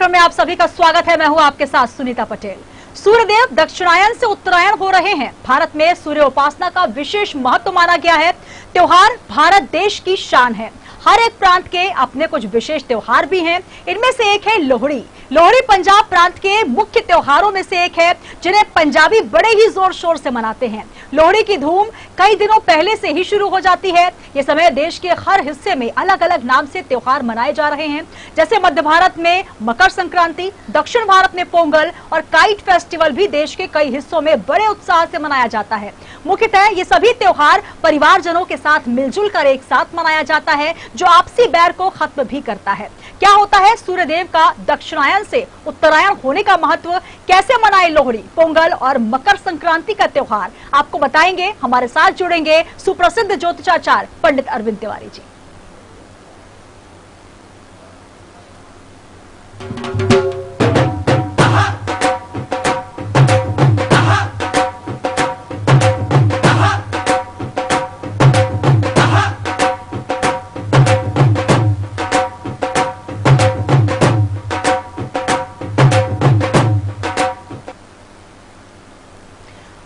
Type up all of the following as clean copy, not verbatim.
कार्यक्रम में आप सभी का स्वागत है। मैं हूं आपके साथ सुनीता पटेल। सूर्यदेव दक्षिणायन से उत्तरायण हो रहे हैं। भारत में सूर्य उपासना का विशेष महत्व माना गया है। त्योहार भारत देश की शान है। हर एक प्रांत के अपने कुछ विशेष त्योहार भी हैं। इनमें से एक है लोहड़ी। लोहड़ी पंजाब प्रांत के मुख्य त्योहारों में से एक है, जिन्हें पंजाबी बड़े ही जोर शोर से मनाते हैं। लोहड़ी की धूम कई दिनों पहले से ही शुरू हो जाती है। ये समय देश के हर हिस्से में अलग अलग नाम से त्योहार मनाए जा रहे हैं। जैसे मध्य भारत में मकर संक्रांति, दक्षिण भारत में पोंगल और काइट फेस्टिवल भी देश के कई हिस्सों में बड़े उत्साह से मनाया जाता है। मुख्यतः ये सभी त्योहार परिवारजनों के साथ मिलजुल कर एक साथ मनाया जाता है, जो आपसी बैर को खत्म भी करता है। क्या होता है सूर्यदेव का दक्षिणायन से उत्तरायण होने का महत्व, कैसे मनाए लोहड़ी, पोंगल और मकर संक्रांति का त्योहार, आपको बताएंगे। हमारे साथ जुड़ेंगे सुप्रसिद्ध ज्योतिषाचार्य पंडित अरविंद तिवारी जी।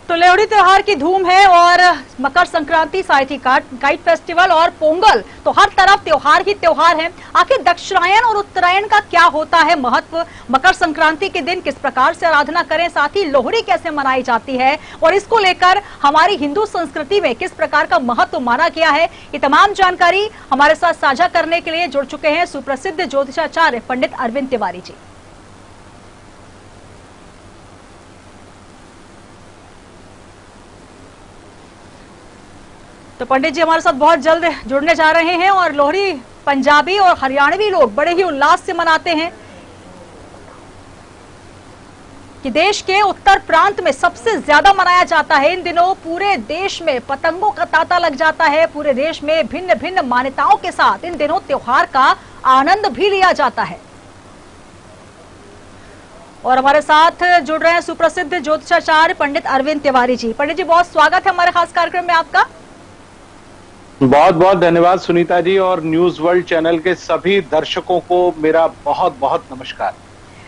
तो लोहड़ी त्योहार की धूम है और मकर संक्रांति, साथ ही काइट फेस्टिवल और पोंगल, तो हर तरफ त्योहार ही त्योहार है। आखिर दक्षिणायन और उत्तरायण का क्या होता है महत्व, मकर संक्रांति के दिन किस प्रकार से आराधना करें, साथ ही लोहड़ी कैसे मनाई जाती है और इसको लेकर हमारी हिंदू संस्कृति में किस प्रकार का महत्व माना गया है, ये तमाम जानकारी हमारे साथ साझा करने के लिए जुड़ चुके हैं सुप्रसिद्ध ज्योतिषाचार्य पंडित अरविंद तिवारी जी। तो पंडित जी हमारे साथ बहुत जल्द जुड़ने जा रहे हैं और लोहड़ी पंजाबी और हरियाणवी लोग बड़े ही उल्लास से मनाते हैं कि देश के उत्तर प्रांत में सबसे ज्यादा मनाया जाता है। इन दिनों पूरे देश में पतंगों का तांता लग जाता है। पूरे देश में भिन्न भिन्न मान्यताओं के साथ इन दिनों त्योहार का आनंद भी लिया जाता है। और हमारे साथ जुड़ रहे हैं सुप्रसिद्ध ज्योतिषाचार्य पंडित अरविंद तिवारी जी। पंडित जी बहुत स्वागत है हमारे खास कार्यक्रम में आपका। बहुत बहुत धन्यवाद सुनीता जी, और न्यूज वर्ल्ड चैनल के सभी दर्शकों को मेरा बहुत बहुत नमस्कार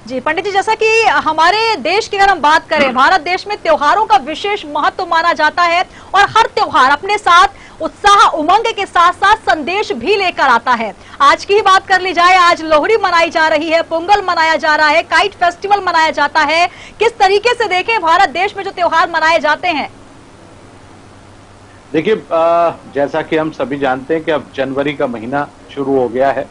जी। पंडित जी जैसा कि हमारे देश की अगर हम बात करें, भारत देश में त्योहारों का विशेष महत्व माना जाता है और हर त्योहार अपने साथ उत्साह उमंग के साथ साथ संदेश भी लेकर आता है। आज की ही बात कर ली जाए, आज लोहड़ी मनाई जा रही है, पोंगल मनाया जा रहा है, काइट फेस्टिवल मनाया जाता है। किस तरीके से देखें भारत देश में जो त्योहार मनाए जाते हैं? देखिए, जैसा कि हम सभी जानते हैं कि अब जनवरी का महीना शुरू हो गया है।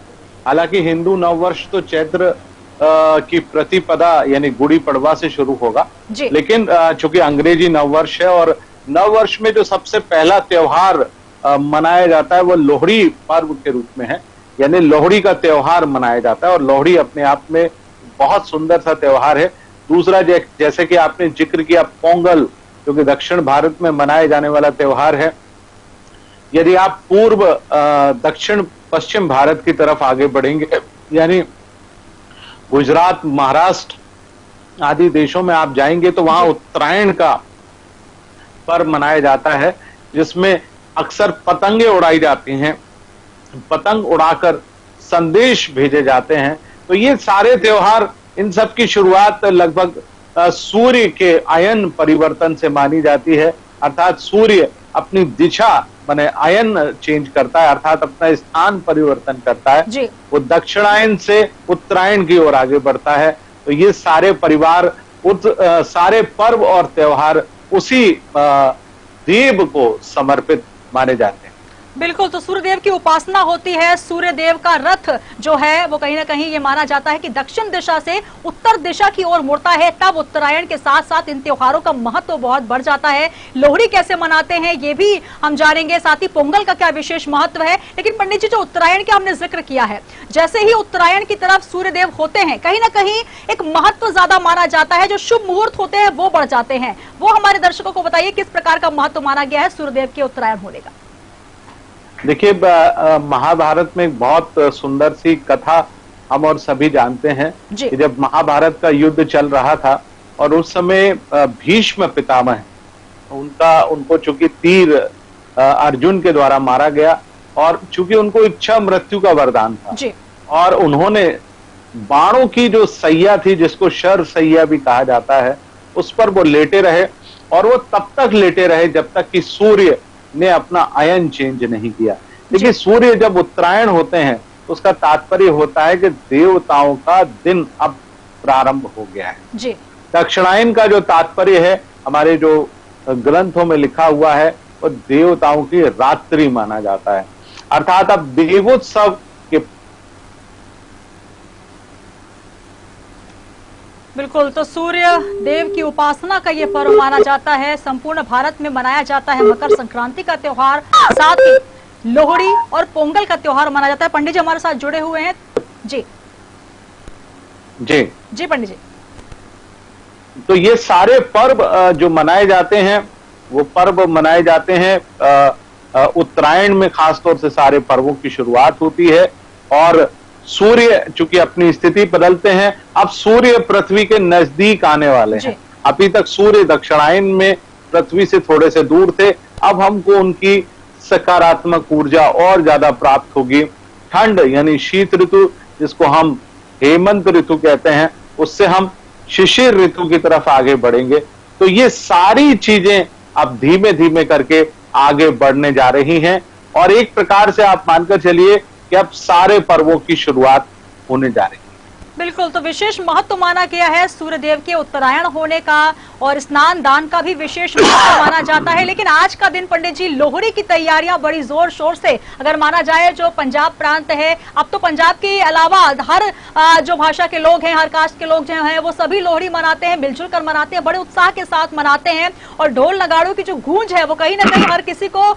हालांकि हिंदू नववर्ष तो चैत्र की प्रतिपदा यानी गुड़ी पड़वा से शुरू होगा, लेकिन चूंकि अंग्रेजी नववर्ष है और नववर्ष में जो सबसे पहला त्योहार मनाया जाता है वो लोहड़ी पर्व के रूप में है, यानी लोहड़ी का त्योहार मनाया जाता है। और लोहड़ी अपने आप में बहुत सुंदर सा त्योहार है। दूसरा, जैसे कि आपने जिक्र किया, पोंगल जो कि दक्षिण भारत में मनाए जाने वाला त्योहार है। यदि आप पूर्व दक्षिण पश्चिम भारत की तरफ आगे बढ़ेंगे, यानी गुजरात, महाराष्ट्र आदि देशों में आप जाएंगे तो वहां उत्तरायण का पर्व मनाया जाता है, जिसमें अक्सर पतंगे उड़ाई जाती हैं, पतंग उड़ाकर संदेश भेजे जाते हैं। तो ये सारे त्योहार, इन सब की शुरुआत लगभग सूर्य के आयन परिवर्तन से मानी जाती है। अर्थात सूर्य अपनी दिशा माने आयन चेंज करता है, अर्थात अपना स्थान परिवर्तन करता है। वो दक्षिणायन से उत्तरायण की ओर आगे बढ़ता है। तो ये सारे परिवार, सारे पर्व और त्योहार उसी देव को समर्पित माने जाते हैं। बिल्कुल, तो सूर्यदेव की उपासना होती है। सूर्यदेव का रथ जो है वो कहीं ना कहीं ये माना जाता है कि दक्षिण दिशा से उत्तर दिशा की ओर मुड़ता है। तब उत्तरायण के साथ साथ इन त्योहारों का महत्व बहुत बढ़ जाता है। लोहड़ी कैसे मनाते हैं ये भी हम जानेंगे, साथ ही पोंगल का क्या विशेष महत्व है। लेकिन पंडित जी, जो उत्तरायण का हमने जिक्र किया है, जैसे ही उत्तरायण की तरफ सूर्यदेव होते हैं, कहीं ना कहीं एक महत्व ज्यादा माना जाता है। जो शुभ मुहूर्त होते हैं वो बढ़ जाते हैं। वो हमारे दर्शकों को बताइए किस प्रकार का महत्व माना गया है सूर्यदेव के उत्तरायण होने का। देखिए, महाभारत में एक बहुत सुंदर सी कथा हम और सभी जानते हैं कि जब महाभारत का युद्ध चल रहा था और उस समय भीष्म पितामह, उनको चूंकि तीर अर्जुन के द्वारा मारा गया और चूंकि उनको इच्छा मृत्यु का वरदान था और उन्होंने बाणों की जो सैया थी, जिसको शर सैया भी कहा जाता है, उस पर वो लेटे रहे और वो तब तक लेटे रहे जब तक कि सूर्य ने अपना अयन चेंज नहीं किया। देखिए, सूर्य जब उत्तरायण होते हैं तो उसका तात्पर्य होता है कि देवताओं का दिन अब प्रारंभ हो गया है जी। दक्षिणायन का जो तात्पर्य है, हमारे जो ग्रंथों में लिखा हुआ है, वो देवताओं की रात्रि माना जाता है। अर्थात अब देवोत्सव के बिल्कुल, तो सूर्य देव की उपासना का ये पर्व माना जाता है। संपूर्ण भारत में मनाया जाता है मकर संक्रांति का त्योहार, साथ ही लोहड़ी और पोंगल का त्योहार मनाया जाता है। पंडित जी हमारे साथ जुड़े हुए हैं। जी जी जी पंडित जी। तो ये सारे पर्व जो मनाए जाते हैं, वो पर्व मनाए जाते हैं उत्तरायण में। खासतौर से सारे पर्वों की शुरुआत होती है और सूर्य चूंकि अपनी स्थिति बदलते हैं, अब सूर्य पृथ्वी के नजदीक आने वाले हैं। अभी तक सूर्य दक्षिणायन में पृथ्वी से थोड़े से दूर थे, अब हमको उनकी सकारात्मक ऊर्जा और ज्यादा प्राप्त होगी। ठंड यानी शीत ऋतु, जिसको हम हेमंत ऋतु कहते हैं, उससे हम शिशिर ऋतु की तरफ आगे बढ़ेंगे। तो ये सारी चीजें अब धीमे धीमे करके आगे बढ़ने जा रही हैं और एक प्रकार से आप मानकर चलिए कि अब सारे पर्वों की शुरुआत होने जा रही है। बिल्कुल, तो विशेष महत्व माना गया है सूर्यदेव के उत्तरायण होने का और स्नान दान का भी विशेष महत्व माना जाता है। लेकिन आज का दिन पंडित जी, लोहड़ी की तैयारियां बड़ी जोर शोर से अगर माना जाए, जो पंजाब प्रांत है, अब तो पंजाब के अलावा हर जो भाषा के लोग हैं, हर कास्ट के लोग जो हैं, वो सभी लोहड़ी मनाते हैं, मिलजुल कर मनाते हैं, बड़े उत्साह के साथ मनाते हैं और ढोल नगाड़ों की जो गूंज है वो कहीं ना कहीं हर किसी को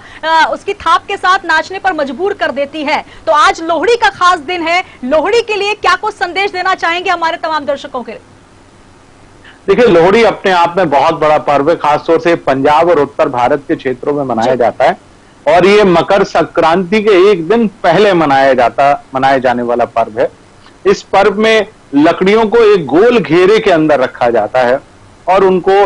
उसकी थाप के साथ नाचने पर मजबूर कर देती है। तो आज लोहड़ी का खास दिन है, लोहड़ी के लिए क्या कुछ संदेश देना चाहेंगे हमारे तमाम दर्शकों के लिए? देखिए, लोहड़ी अपने आप में बहुत बड़ा पर्व है, खासतौर से पंजाब और उत्तर भारत के क्षेत्रों में मनाया जाता है और ये मकर संक्रांति के एक दिन पहले मनाया जाने वाला पर्व है। इस पर्व में लकड़ियों को एक गोल घेरे के अंदर रखा जाता है और उनको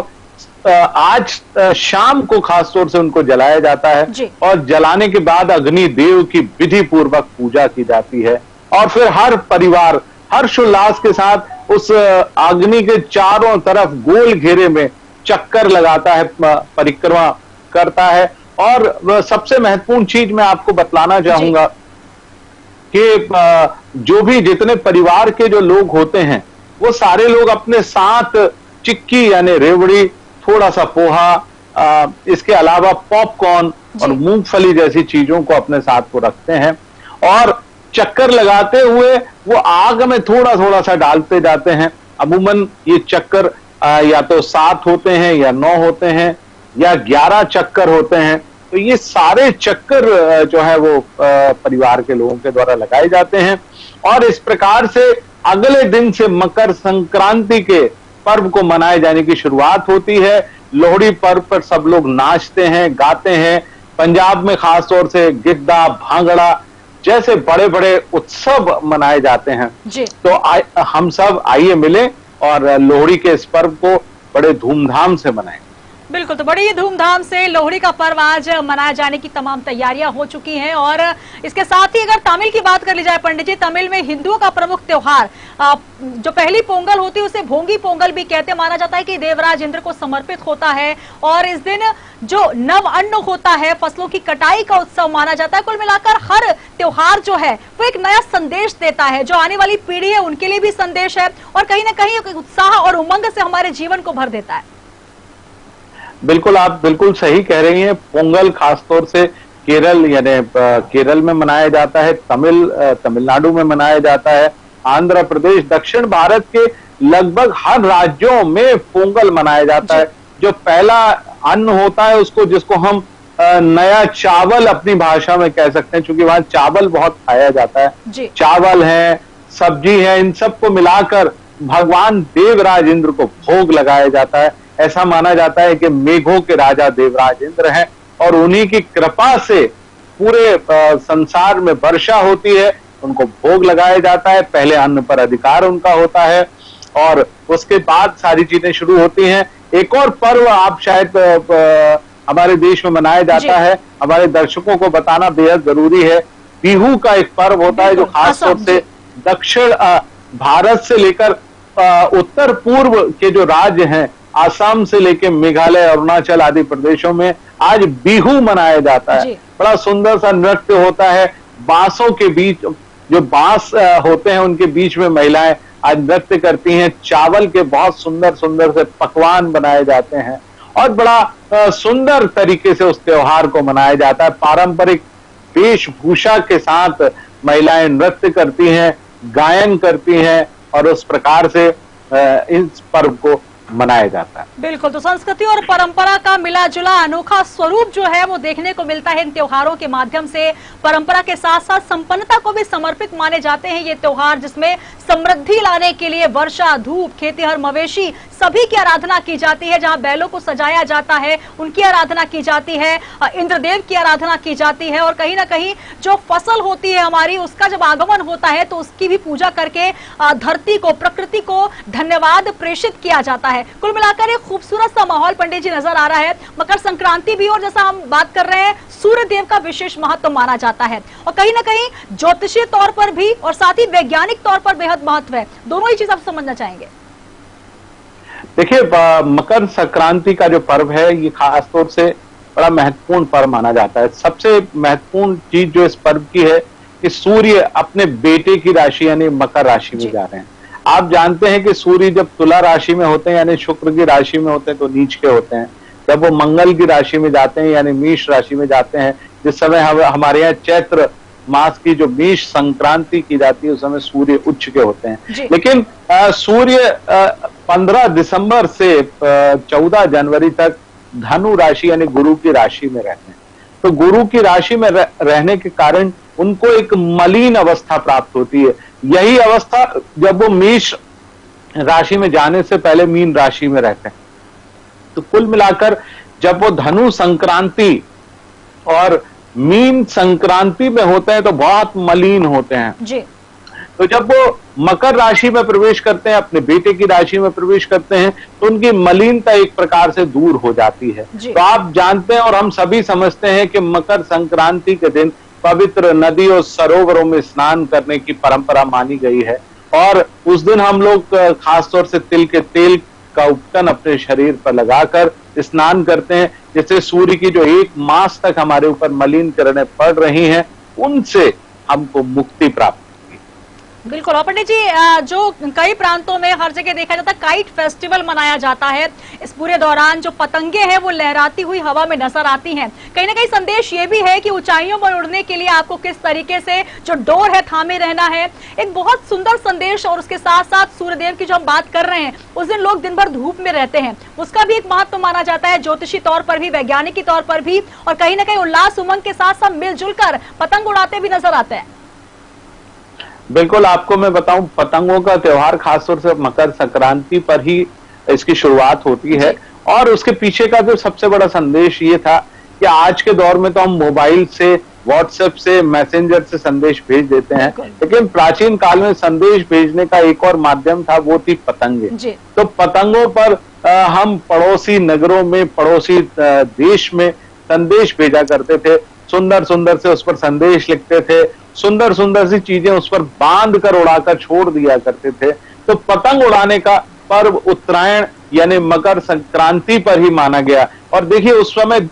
आज शाम को खासतौर से उनको जलाया जाता है और जलाने के बाद अग्नि देव की विधि पूर्वक पूजा की जाती है और फिर हर परिवार हर्षोल्लास के साथ उस अग्नि के चारों तरफ गोल घेरे में चक्कर लगाता है, परिक्रमा करता है। और सबसे महत्वपूर्ण चीज मैं आपको बतलाना चाहूंगा कि जो भी जितने परिवार के जो लोग होते हैं, वो सारे लोग अपने साथ चिक्की यानी रेवड़ी, थोड़ा सा पोहा, इसके अलावा पॉपकॉर्न और मूंगफली जैसी चीजों को अपने साथ को रखते हैं और चक्कर लगाते हुए वो आग में थोड़ा थोड़ा सा डालते जाते हैं। अमूमन ये चक्कर या तो 7 होते हैं या 9 होते हैं या 11 चक्कर होते हैं। तो ये सारे चक्कर जो है वो परिवार के लोगों के द्वारा लगाए जाते हैं और इस प्रकार से अगले दिन से मकर संक्रांति के पर्व को मनाए जाने की शुरुआत होती है। लोहड़ी पर्व पर सब लोग नाचते हैं, गाते हैं। पंजाब में खासतौर से गिद्दा, भांगड़ा जैसे बड़े बड़े उत्सव मनाए जाते हैं। तो हम सब आइए मिले और लोहड़ी के इस पर्व को बड़े धूमधाम से मनाएं। बिल्कुल, तो बड़ी धूमधाम से लोहड़ी का पर्व आज मनाए जाने की तमाम तैयारियां हो चुकी हैं और इसके साथ ही अगर तमिल की बात कर ली जाए पंडित जी, तमिल में हिंदुओं का प्रमुख त्योहार जो पहली पोंगल होती है उसे भोंगी पोंगल भी कहते, माना जाता है कि देवराज इंद्र को समर्पित होता है और इस दिन जो नव अन्न होता है, फसलों की कटाई का उत्सव माना जाता है। कुल मिलाकर हर त्योहार जो है वो एक नया संदेश देता है, जो आने वाली पीढ़ी है उनके लिए भी संदेश है और कहीं ना कहीं उत्साह और उमंग से हमारे जीवन को भर देता है। बिल्कुल, आप बिल्कुल सही कह रही हैं। पोंगल खासतौर से केरल यानी केरल में मनाया जाता है, तमिलनाडु में मनाया जाता है, आंध्र प्रदेश, दक्षिण भारत के लगभग हर राज्यों में पोंगल मनाया जाता है। जो पहला अन्न होता है उसको, जिसको हम नया चावल अपनी भाषा में कह सकते हैं, क्योंकि वहां चावल बहुत खाया जाता है। चावल है, सब्जी है, इन सबको मिलाकर भगवान देवराज इंद्र को भोग लगाया जाता है। ऐसा माना जाता है कि मेघों के राजा देवराज इंद्र हैं और उन्हीं की कृपा से पूरे संसार में वर्षा होती है, उनको भोग लगाया जाता है। पहले अन्न पर अधिकार उनका होता है और उसके बाद सारी चीजें शुरू होती हैं। एक और पर्व आप शायद हमारे देश में मनाया जाता है, हमारे दर्शकों को बताना बेहद जरूरी है। बिहू का एक पर्व होता है जो खासतौर से भारत से लेकर उत्तर पूर्व के जो राज्य हैं, आसाम से लेकर मेघालय, अरुणाचल आदि प्रदेशों में आज बिहू मनाया जाता है। बड़ा सुंदर सा नृत्य होता है। बांसों के बीच, जो बांस होते हैं उनके बीच में महिलाएं आज नृत्य करती हैं। चावल के बहुत सुंदर सुंदर से पकवान बनाए जाते हैं और बड़ा सुंदर तरीके से उस त्योहार को मनाया जाता है। पारंपरिक वेशभूषा के साथ महिलाएं नृत्य करती हैं, गायन करती हैं और उस प्रकार से इस पर्व को मनाया जाता है। बिल्कुल, तो संस्कृति और परंपरा का मिला जुला अनोखा स्वरूप जो है वो देखने को मिलता है इन त्योहारों के माध्यम से। परंपरा के साथ साथ संपन्नता को भी समर्पित माने जाते हैं ये त्योहार, जिसमें समृद्धि लाने के लिए वर्षा, धूप, खेतीहर, मवेशी सभी की आराधना की जाती है। जहां बैलों को सजाया जाता है उनकी आराधना की जाती है, इंद्रदेव की आराधना की जाती है और कहीं ना कहीं जो फसल होती है हमारी, उसका जब आगमन होता है तो उसकी भी पूजा करके धरती को, प्रकृति को धन्यवाद प्रेषित किया जाता है। कुल मिलाकर एक खूबसूरत सा माहौल पंडित जी नजर आ रहा है। मकर संक्रांति भी, और जैसा हम बात कर रहे हैं, सूर्य देव का विशेष महत्व माना जाता है और कहीं ना कहीं ज्योतिषीय तौर पर भी और साथ ही वैज्ञानिक तौर पर बेहद महत्व है। दोनों ही चीज आप समझना चाहेंगे। देखिए, मकर संक्रांति का जो पर्व है ये खासतौर से बड़ा महत्वपूर्ण पर्व माना जाता है। सबसे महत्वपूर्ण चीज जो इस पर्व की है कि सूर्य अपने बेटे की राशि यानी मकर राशि में जा रहे हैं। आप जानते हैं कि सूर्य जब तुला राशि में होते हैं यानी शुक्र की राशि में होते हैं तो नीच के होते हैं। जब वो मंगल की राशि में जाते हैं यानी मेष राशि में जाते हैं, जिस समय हमारे यहाँ चैत्र मास की जो मेष संक्रांति की जाती है उस समय सूर्य उच्च के होते हैं। लेकिन सूर्य 15 दिसंबर से 14 जनवरी तक धनु राशि यानी गुरु की राशि में रहते हैं। तो गुरु की राशि में रहने के कारण उनको एक मलिन अवस्था प्राप्त होती है। यही अवस्था जब वो मेष राशि में जाने से पहले मीन राशि में रहते हैं। तो कुल मिलाकर जब वो धनु संक्रांति और मीन संक्रांति में होते हैं तो बहुत मलिन होते हैं जी। तो जब वो मकर राशि में प्रवेश करते हैं, अपने बेटे की राशि में प्रवेश करते हैं, तो उनकी मलिनता एक प्रकार से दूर हो जाती है। तो आप जानते हैं और हम सभी समझते हैं कि मकर संक्रांति के दिन पवित्र नदी और सरोवरों में स्नान करने की परंपरा मानी गई है और उस दिन हम लोग खासतौर से तिल के तेल का उपटन अपने शरीर पर लगाकर स्नान करते हैं, जिससे सूर्य की जो 1 मास तक हमारे ऊपर मलिन किरणें पड़ रही हैं उनसे हमको मुक्ति प्राप्त। बिल्कुल। और पंडित जी, जो कई प्रांतों में हर जगह देखा जाता है काइट फेस्टिवल मनाया जाता है। इस पूरे दौरान जो पतंगे हैं वो लहराती हुई हवा में नजर आती हैं। कहीं ना कहीं संदेश ये भी है कि ऊंचाइयों पर उड़ने के लिए आपको किस तरीके से जो डोर है थामे रहना है। एक बहुत सुंदर संदेश। और उसके साथ साथ सूर्यदेव की जो हम बात कर रहे हैं, उस दिन लोग दिन भर धूप में रहते हैं, उसका भी एक महत्व माना जाता है, ज्योतिषी तौर पर भी, वैज्ञानिक तौर पर भी। और कहीं ना कहीं उल्लास उमंग के साथ सब मिलजुल कर पतंग उड़ाते भी नजर आते हैं। बिल्कुल, आपको मैं बताऊं, पतंगों का त्योहार खासतौर से मकर संक्रांति पर ही इसकी शुरुआत होती है और उसके पीछे का जो सबसे बड़ा संदेश ये था कि आज के दौर में तो हम मोबाइल से, व्हाट्सएप से, मैसेंजर से संदेश भेज देते हैं, लेकिन प्राचीन काल में संदेश भेजने का एक और माध्यम था, वो थी पतंगे। तो पतंगों पर हम पड़ोसी नगरों में, पड़ोसी देश में संदेश भेजा करते थे। सुंदर सुंदर से उस पर संदेश लिखते थे, सुंदर सुंदर सी चीजें उस पर बांध कर उड़ाकर छोड़ दिया करते थे। तो पतंग उड़ाने का पर्व उत्तरायण यानी मकर संक्रांति पर ही माना गया। और देखिए, उस समय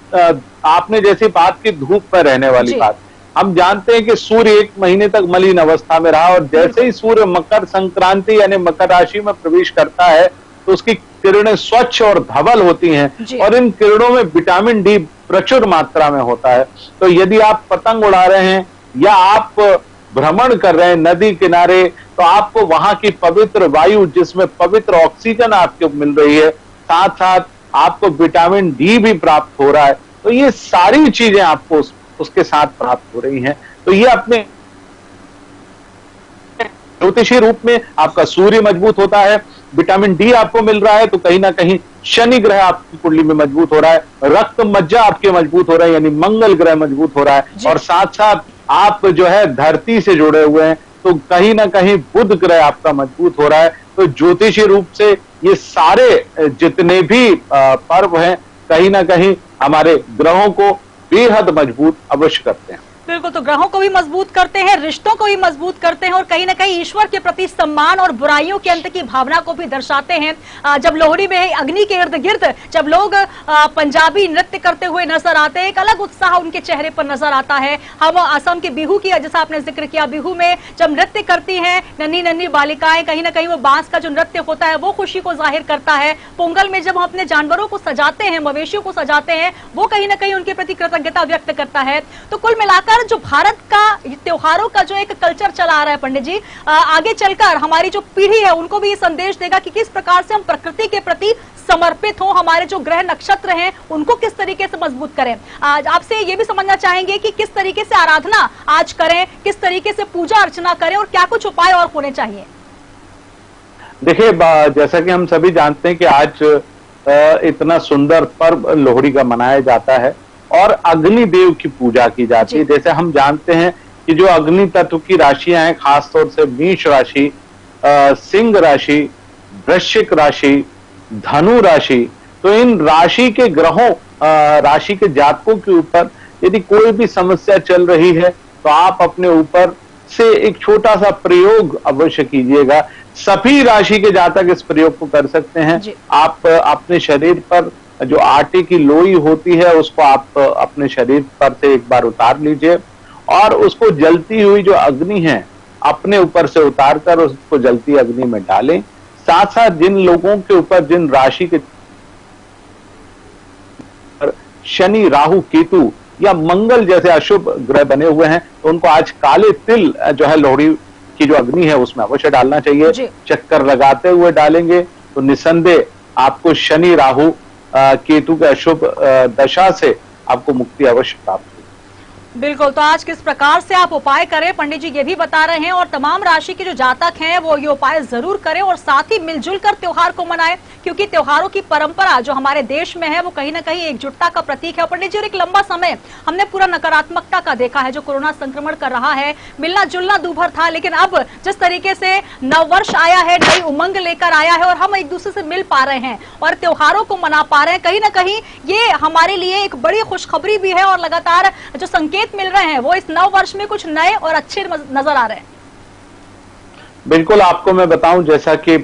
आपने जैसी बात की धूप पर रहने वाली बात, हम जानते हैं कि सूर्य 1 महीने तक मलिन अवस्था में रहा और जैसे ही सूर्य मकर संक्रांति यानी मकर राशि में प्रवेश करता है तो उसकी किरणें स्वच्छ और धवल होती हैं और इन किरणों में विटामिन डी प्रचुर मात्रा में होता है। तो यदि आप पतंग उड़ा रहे हैं या आप भ्रमण कर रहे हैं नदी किनारे, तो आपको वहां की पवित्र वायु, जिसमें पवित्र ऑक्सीजन आपको मिल रही है, साथ साथ आपको विटामिन डी भी प्राप्त हो रहा है। तो ये सारी चीजें आपको उसके साथ प्राप्त हो रही हैं। तो ये अपने ज्योतिषी रूप में आपका सूर्य मजबूत होता है, विटामिन डी आपको मिल रहा है, तो कहीं ना कहीं शनि ग्रह आपकी कुंडली में मजबूत हो रहा है, रक्त मज्जा आपके मजबूत हो रहा है यानी मंगल ग्रह मजबूत हो रहा है, और साथ साथ आप जो है धरती से जुड़े हुए हैं, तो कहीं ना कहीं बुध ग्रह आपका मजबूत हो रहा है। तो ज्योतिषी रूप से ये सारे जितने भी पर्व हैं कहीं ना कहीं हमारे ग्रहों को बेहद मजबूत अवश्य करते हैं। बिल्कुल, तो ग्रहों को भी मजबूत करते हैं, रिश्तों को भी मजबूत करते हैं और कहीं ना कहीं ईश्वर के प्रति सम्मान और बुराइयों के अंत की भावना को भी दर्शाते हैं। जब लोहड़ी में अग्नि के इर्द गिर्द जब लोग पंजाबी नृत्य करते हुए नजर आते हैं, एक अलग उत्साह उनके चेहरे पर नजर आता है। हम असम के बिहू की, जैसा आपने जिक्र किया, बिहू में जब नृत्य करती हैं नन्ही नन्ही बालिकाएं, कहीं ना कहीं वो बांस का जो नृत्य होता है वो खुशी को जाहिर करता है। पोंगल में जब हम अपने जानवरों को सजाते हैं, मवेशियों को सजाते हैं, वो कहीं ना कहीं उनके प्रति कृतज्ञता व्यक्त करता है। तो कुल मिलाकर जो भारत का त्योहारों का जो एक कल्चर चला आ रहा है पंडित जी, आगे चलकर हमारी जो पीढ़ी है उनको भी ये संदेश देगा कि किस प्रकार से हम प्रकृति के प्रति समर्पित हो, हमारे जो ग्रह नक्षत्र हैं उनको किस तरीके से मजबूत करें। आज आपसे ये भी समझना चाहेंगे कि किस तरीके से आराधना आज करें, किस तरीके से पूजा अर्चना करें और क्या कुछ उपाय और होने चाहिए। देखिए, जैसा कि हम सभी जानते हैं कि आज इतना सुंदर पर्व लोहड़ी का मनाया जाता है और अग्नि देव की पूजा की जाती है। जैसे हम जानते हैं कि जो अग्नि तत्व की राशियां हैं, खासतौर से मेष राशि, सिंह राशि, वृश्चिक राशि, धनु राशि, तो इन राशि के ग्रहों, राशि के जातकों के ऊपर यदि कोई भी समस्या चल रही है तो आप अपने ऊपर से एक छोटा सा प्रयोग अवश्य कीजिएगा। सभी राशि के जातक इस प्रयोग को कर सकते हैं। आप अपने शरीर पर जो आटे की लोई होती है उसको आप अपने शरीर पर से एक बार उतार लीजिए और उसको जलती हुई जो अग्नि है अपने ऊपर से उतार कर उसको जलती अग्नि में डालें। साथ साथ जिन लोगों के ऊपर, जिन राशि के शनि, राहु, केतु या मंगल जैसे अशुभ ग्रह बने हुए हैं तो उनको आज काले तिल जो है लोहड़ी की जो अग्नि है उसमें अवश्य डालना चाहिए। चक्कर लगाते हुए डालेंगे तो निसंदेह आपको शनि, राहु, केतु के अशुभ दशा से आपको मुक्ति अवश्य प्राप्त होगी। बिल्कुल, तो आज किस प्रकार से आप उपाय करें पंडित जी ये भी बता रहे हैं और तमाम राशि के जो जातक हैं वो ये उपाय जरूर करें और साथ ही मिलजुल कर त्योहार को मनाएं, क्योंकि त्योहारों की परंपरा जो हमारे देश में है वो कहीं ना कहीं एकजुटता का प्रतीक है। पंडित जी, और एक लंबा समय हमने पूरा नकारात्मकता का देखा है, जो कोरोना संक्रमण कर रहा है, मिलना जुलना दूभर था, लेकिन अब जिस तरीके से नववर्ष आया है, नई उमंग लेकर आया है और हम एक दूसरे से मिल पा रहे हैं और त्योहारों को मना पा रहे हैं, कहीं ना कहीं ये हमारे लिए एक बड़ी खुशखबरी भी है और लगातार जो संकेत मिल रहे हैं वो इस नव वर्ष में कुछ नए और अच्छे नजर आ रहे हैं। बिल्कुल, आपको मैं बताऊं, जैसा कि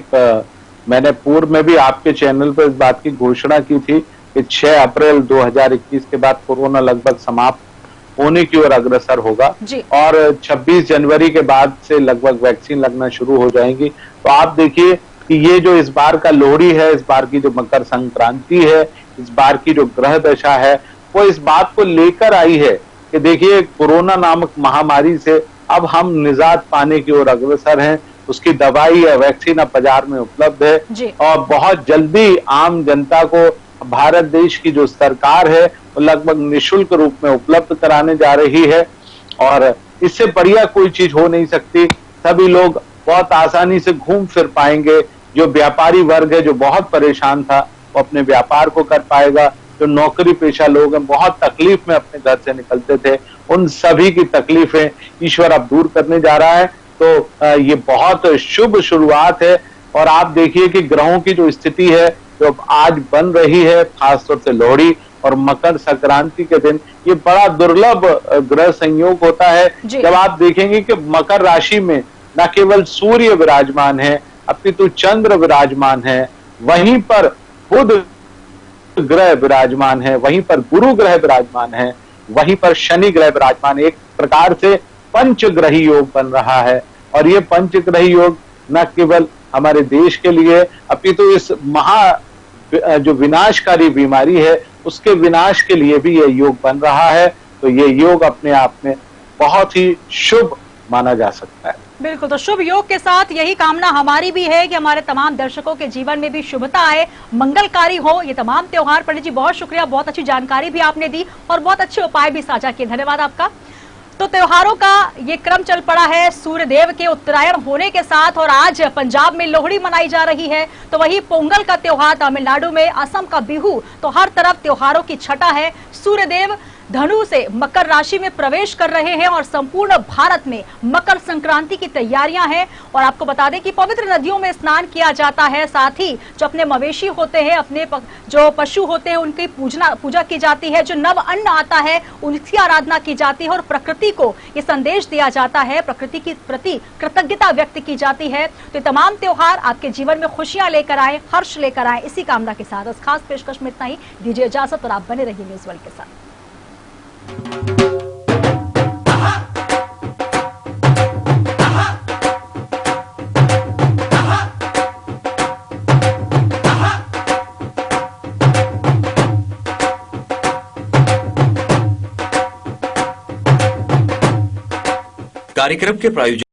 मैंने पूर्व में भी आपके चैनल पर इस बात की घोषणा की थी कि 6 अप्रैल 2021 के बाद कोरोना लगभग समाप्त होने की ओर अग्रसर होगा और 26 जनवरी के बाद से लगभग वैक्सीन लगना शुरू हो जाएंगी। तो आप देखिए कि ये जो इस बार का लोहड़ी है, इस बार की जो मकर संक्रांति है, इस बार की जो ग्रह दशा है, वो इस बात को लेकर आई है कि देखिए कोरोना नामक महामारी से अब हम निजात पाने की ओर अग्रसर हैं। उसकी दवाई या वैक्सीन अब बाजार में उपलब्ध है और बहुत जल्दी आम जनता को भारत देश की जो सरकार है वो लगभग निःशुल्क रूप में उपलब्ध कराने जा रही है और इससे बढ़िया कोई चीज हो नहीं सकती। सभी लोग बहुत आसानी से घूम फिर पाएंगे। जो व्यापारी वर्ग है जो बहुत परेशान था वो अपने व्यापार को कर पाएगा। जो नौकरी पेशा लोग हैं बहुत तकलीफ में अपने घर से निकलते थे, उन सभी की तकलीफें ईश्वर अब दूर करने जा रहा है। तो ये बहुत शुभ शुरुआत है और आप देखिए कि ग्रहों की जो स्थिति है जो आज बन रही है, खासतौर से लोहड़ी और मकर संक्रांति के दिन, ये बड़ा दुर्लभ ग्रह संयोग होता है जब आप देखेंगे कि मकर राशि में न केवल सूर्य विराजमान है अपितु चंद्र विराजमान है, वहीं पर बुध ग्रह विराजमान है, वहीं पर गुरु ग्रह विराजमान है, वहीं पर शनि ग्रह विराजमान है। एक प्रकार से पंचग्रही योग बन रहा है और ये पंचग्रही योग न केवल हमारे देश के लिए अपितु इस महा जो विनाशकारी बीमारी है उसके विनाश के लिए भी ये योग बन रहा है। तो ये योग अपने आप में बहुत ही शुभ माना जा सकता है। बिल्कुल, तो शुभ योग के साथ यही कामना हमारी भी है कि हमारे तमाम दर्शकों के जीवन में भी शुभता आए, मंगलकारी हो ये तमाम त्योहार। पंडित जी बहुत शुक्रिया, बहुत अच्छी जानकारी भी आपने दी और बहुत अच्छे उपाय भी साझा किए, धन्यवाद आपका। तो त्योहारों का ये क्रम चल पड़ा है सूर्य देव के उत्तरायण होने के साथ और आज पंजाब में लोहड़ी मनाई जा रही है, तो वही पोंगल का त्योहार तमिलनाडु में, असम का बिहू, तो हर तरफ त्योहारों की छटा है। सूर्य देव धनु से मकर राशि में प्रवेश कर रहे हैं और संपूर्ण भारत में मकर संक्रांति की तैयारियां हैं। और आपको बता दें कि पवित्र नदियों में स्नान किया जाता है, साथ ही जो अपने मवेशी होते हैं, अपने जो पशु होते हैं, उनकी पूजा की जाती है। जो नव अन्न आता है उनकी आराधना की जाती है और प्रकृति को ये संदेश दिया जाता है, प्रकृति के प्रति कृतज्ञता व्यक्त की जाती है। तो तमाम त्योहार आपके जीवन में खुशियां लेकर आए, हर्ष लेकर आए, इसी कामना के साथ इस खास पेशकश में इतना ही। दीजिए इजाजत और आप बने रहिए न्यूज़ वर्ल्ड के साथ। कार्यक्रम के प्रायोजक